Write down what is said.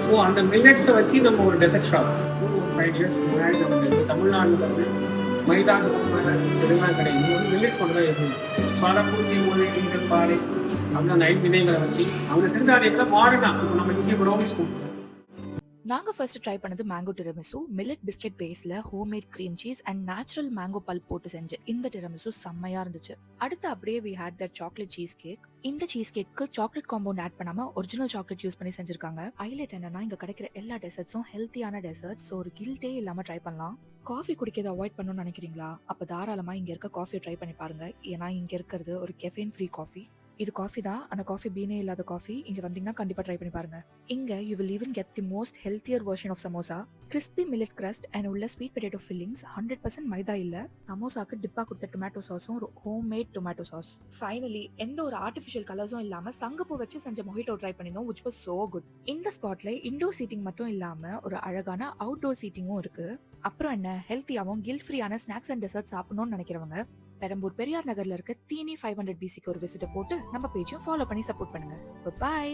So அந்த மில்லட்ஸை வச்சு நம்ம ஒரு டெசர்ட் ஷாப் ஒரு 5 இயர்ஸ் முன்னாடி நம்ம தமிழ்நாட்டில் வந்து மைதா இதெல்லாம் கிடையாது. இது வந்து மில்லட்ஸ் மட்டும் தான் இருக்குது. ஸோ அதை பூர்த்தி மொழி கிண்டல் பாறை அப்படின்னு அந்த 5 வினைகளை வச்சு அவங்க செஞ்ச அதே விட மாடர்னாக இப்போ நம்ம இங்கே ப்ரௌனிஸ் கொடுப்போம். நாங்க ஃபர்ஸ்ட் ட்ரை பண்ணது மேங்கோ டிரமிசு. மில்லட் பிஸ்கெட் பேஸ்ல homemade cream cheese and natural mango pulp போட்டு செஞ்ச இந்த டிரமிசு செம்மையா இருந்துச்சு. அடுத்து அப்படியே we had that chocolate cheese cake. இந்த cheese cake chocolate compound add பண்ணாம ஒரிஜினல் சாக்லேட் யூஸ் பண்ணி செஞ்சிருக்காங்க. ஹைலைட் என்னன்னா இங்க கிடைக்கிற எல்லா டெசர்ட்ஸும் ஹெல்த்தியான டெசர்ட்ஸ். ஸோ ஒரு கில்ட்டே இல்லாம ட்ரை பண்ணலாம். காஃபி குடிக்கிறத அவாய்ட் பண்ணணும்னு நினைக்கிறீங்களா? அப்ப தாராளமா இங்க இருக்க காஃபியை ட்ரை பண்ணி பாருங்க. ஏன்னா இங்க இருக்கிறது ஒரு கெஃபைன் ஃப்ரீ காஃபி. இது காஃபி தான், ஆனா காஃபி பீனே இல்லாத காஃபி. இங்க வந்தீங்கன்னா கண்டிப்பா ட்ரை பண்ணி பாருங்க. இங்க you will even get the most healthier version of samosa. Crispy millet crust and உள்ள ஸ்வீட் பொட்டேட்டோ ஃபில்லிங்ஸ். 100% மைதா இல்ல. சமோசாக்கு டிப்பா கொடுத்த டொமேட்டோ சாஸும் ஒரு ஹோம்மேட் டொமேட்டோ சாஸ். ஃபைனலி எந்த ஒரு ஆர்டிஃபிஷியல் கலர்ஸும் இல்லாம சங்கப்பூ வச்சு செஞ்ச மொஹிட்டோ ட்ரை பண்ணினோம், which was so good. இந்த ஸ்பாட்ல இன்டோர் சீட்டிங் மட்டும் இல்லாம ஒரு அழகான அவுட்டோர் சீட்டிங்கும் இருக்கு. அப்புறம் என்ன, ஹெல்த்தியாவும் கில்ட் ஃப்ரீயான ஸ்நாக்ஸ் அண்ட் டெசர்ட் சாப்பிடணும்னு நினைக்கிறவங்க பெரம்பூர் பெரியார் நகர்ல இருக்க தீனி 500 BCக்கு ஒரு விசிட்ட போட்டு நம்ம பேஜையும் ஃபாலோ பண்ணி சப்போர்ட் பண்ணுங்க. பை.